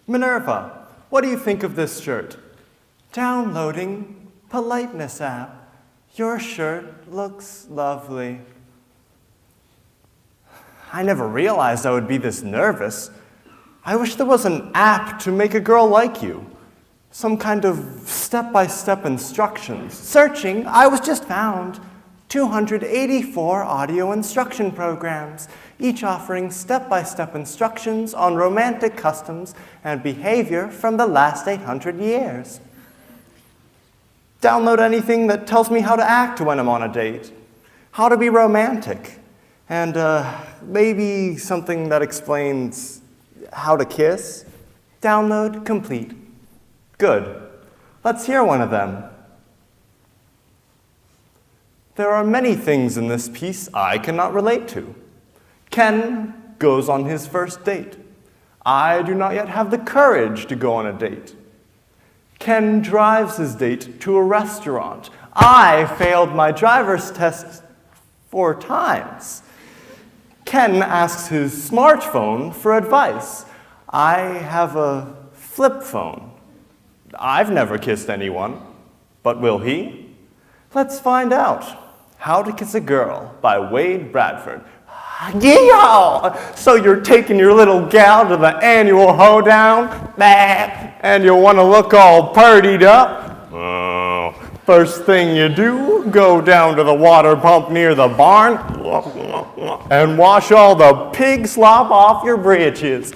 Minerva, what do you think of this shirt? Downloading politeness app. Your shirt looks lovely. I never realized I would be this nervous. I wish there was an app to make a girl like you. Some kind of step-by-step instructions. Searching, I was just found 284 audio instruction programs, each offering step-by-step instructions on romantic customs and behavior from the last 800 years. Download anything that tells me how to act when I'm on a date, how to be romantic, and maybe something that explains how to kiss. Download complete. Good. Let's hear one of them. There are many things in this piece I cannot relate to. Ken goes on his first date. I do not yet have the courage to go on a date. Ken drives his date to a restaurant. I failed my driver's test 4 times. Ken asks his smartphone for advice. I have a flip phone. I've never kissed anyone, but will he? Let's find out. How to Kiss a Girl by Wade Bradford. Yeehaw! So you're taking your little gal to the annual hoedown, and you want to look all purdied up? Oh, first thing you do, go down to the water pump near the barn and wash all the pig slop off your britches.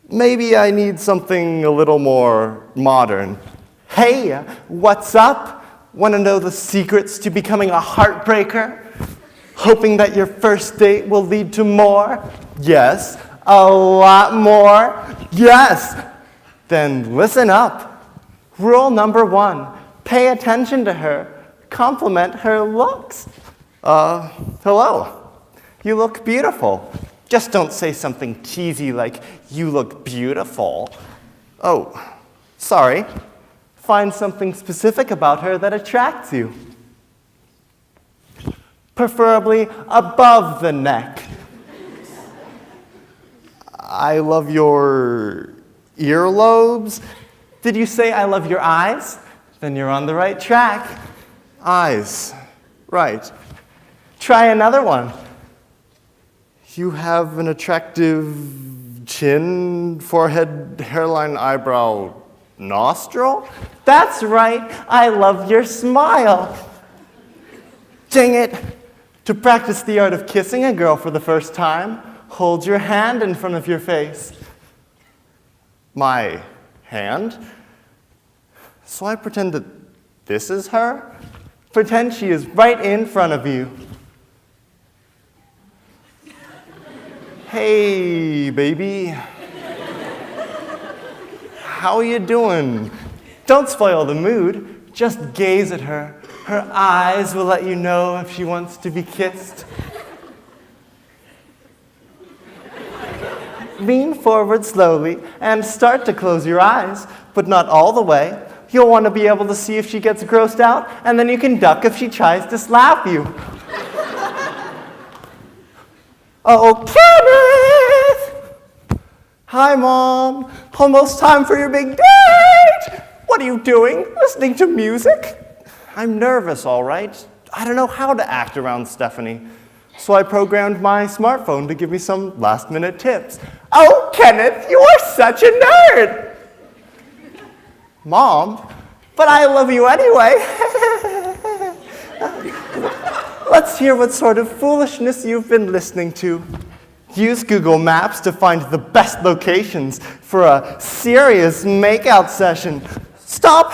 Maybe I need something a little more modern. Hey, what's up? Want to know the secrets to becoming a heartbreaker? Hoping that your first date will lead to more? Yes. A lot more? Yes. Then listen up. Rule number 1, pay attention to her. Compliment her looks. Hello. You look beautiful. Just don't say something cheesy like, you look beautiful. Oh, sorry. Find something specific about her that attracts you. Preferably above the neck. I love your earlobes. Did you say I love your eyes? Then you're on the right track. Eyes. Right. Try another one. You have an attractive chin, forehead, hairline, eyebrow, nostril? That's right. I love your smile. Dang it. To practice the art of kissing a girl for the first time, hold your hand in front of your face. My hand? So I pretend that this is her? Pretend she is right in front of you. Hey, baby. How you doing? Don't spoil the mood. Just gaze at her. Her eyes will let you know if she wants to be kissed. Lean forward slowly and start to close your eyes, but not all the way. You'll want to be able to see if she gets grossed out, and then you can duck if she tries to slap you. Oh, Kenneth! Hi, Mom. Almost time for your big date! What are you doing? Listening to music? I'm nervous, all right. I don't know how to act around Stephanie. So I programmed my smartphone to give me some last-minute tips. Oh, Kenneth, you are such a nerd! Mom, but I love you anyway. Let's hear what sort of foolishness you've been listening to. Use Google Maps to find the best locations for a serious makeout session. Stop!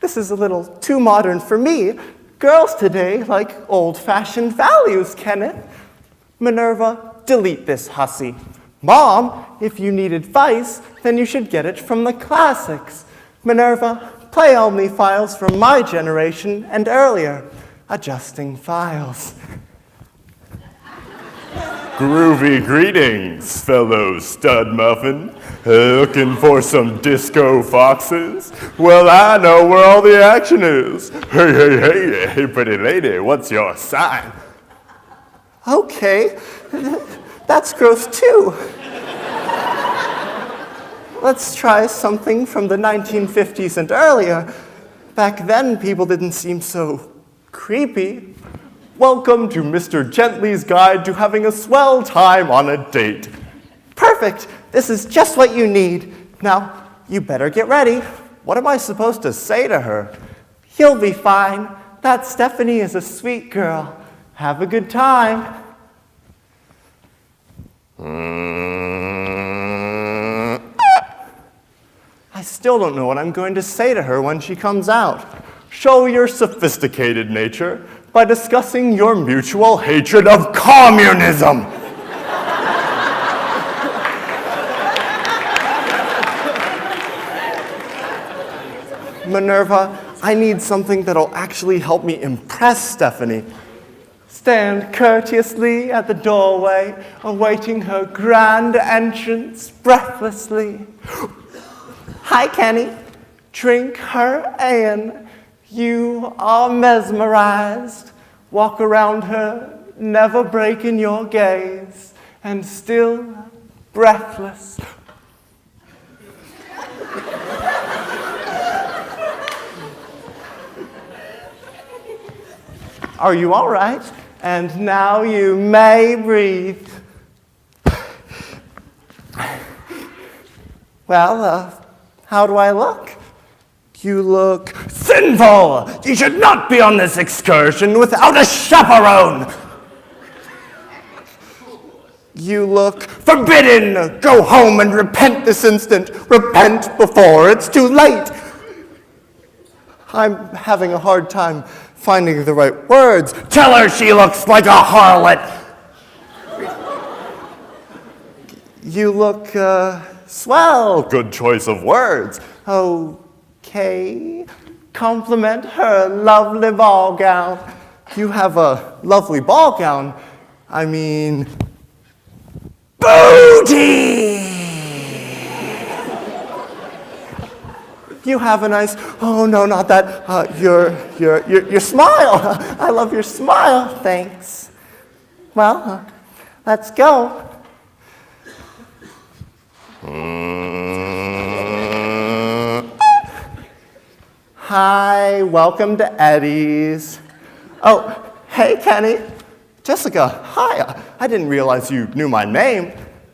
This is a little too modern for me. Girls today like old-fashioned values, Kenneth. Minerva, delete this hussy. Mom, if you need advice, then you should get it from the classics. Minerva, play only files from my generation and earlier. Adjusting files. Groovy greetings, fellow stud muffin. Looking for some disco foxes? Well, I know where all the action is. Hey, pretty lady, what's your sign? Okay, that's gross too. Let's try something from the 1950s and earlier. Back then, people didn't seem so creepy. Welcome to Mr. Gently's Guide to Having a Swell Time on a Date. Perfect. This is just what you need. Now, you better get ready. What am I supposed to say to her? You'll be fine. That Stephanie is a sweet girl. Have a good time. I still don't know what I'm going to say to her when she comes out. Show your sophisticated nature by discussing your mutual hatred of communism. Minerva, I need something that'll actually help me impress Stephanie. Stand courteously at the doorway, awaiting her grand entrance breathlessly. Hi, Kenny. Drink her in. You are mesmerized. Walk around her, never breaking your gaze, and still breathless. Are you all right? And now you may breathe. Well, how do I look? You look Sinful! You should not be on this excursion without a chaperone! You look Forbidden! Go home and repent this instant. Repent before it's too late. I'm having a hard time finding the right words. Tell her she looks like a harlot. You look swell. Good choice of words. Okay. Compliment her lovely ball gown. You have a lovely ball gown. I mean, Booty! you have a nice, oh no, not that, your smile. I love your smile, thanks. Well, let's go. Hi, welcome to Eddie's. Oh, hey, Kenny. Jessica, hi. I didn't realize you knew my name.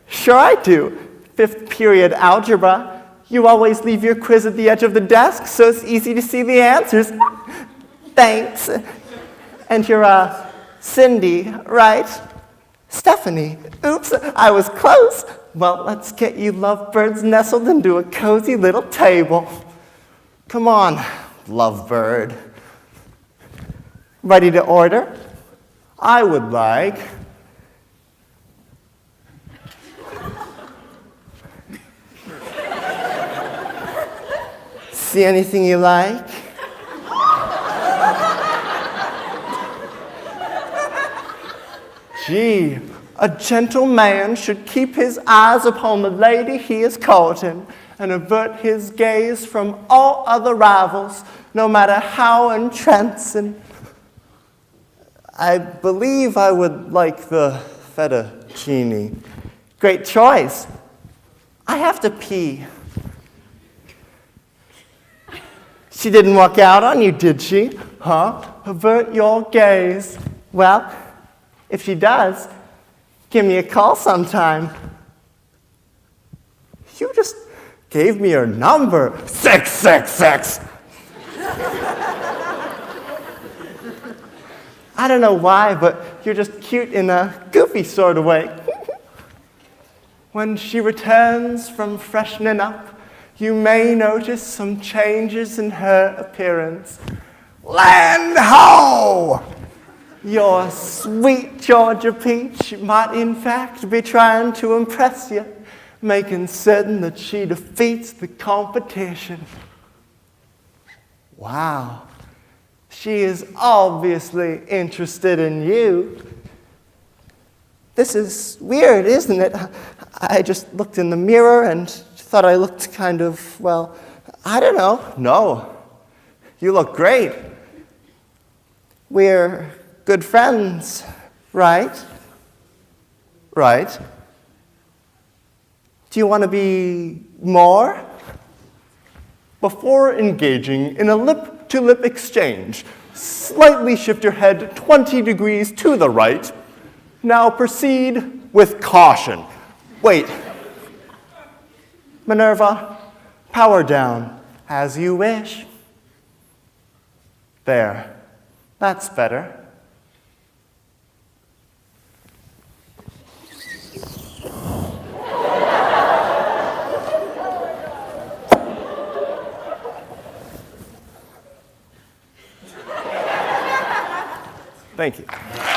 Sure I do. 5th period algebra. You always leave your quiz at the edge of the desk, so it's easy to see the answers. Thanks. And you're, Cindy, right? Stephanie. Oops, I was close. Well, let's get you lovebirds nestled into a cozy little table. Come on, lovebird. Ready to order? I would like see anything you like? Gee, a gentleman should keep his eyes upon the lady he is courting and avert his gaze from all other rivals, no matter how entrancing. I believe I would like the fettuccine. Great choice. I have to pee. She didn't walk out on you, did she? Huh? Avert your gaze. Well, if she does, give me a call sometime. You just gave me your number. 666! I don't know why, but you're just cute in a goofy sort of way. When she returns from freshening up, you may notice some changes in her appearance. Land ho! Your sweet Georgia Peach might in fact be trying to impress you, making certain that she defeats the competition. Wow. She is obviously interested in you. This is weird, isn't it? I just looked in the mirror and thought I looked kind of, well, I don't know. No, you look great. We're good friends, right? Right. Do you want to be more? Before engaging in a lip-to-lip exchange, slightly shift your head 20 degrees to the right. Now proceed with caution. Wait. Minerva, power down, as you wish. There. That's better. Thank you.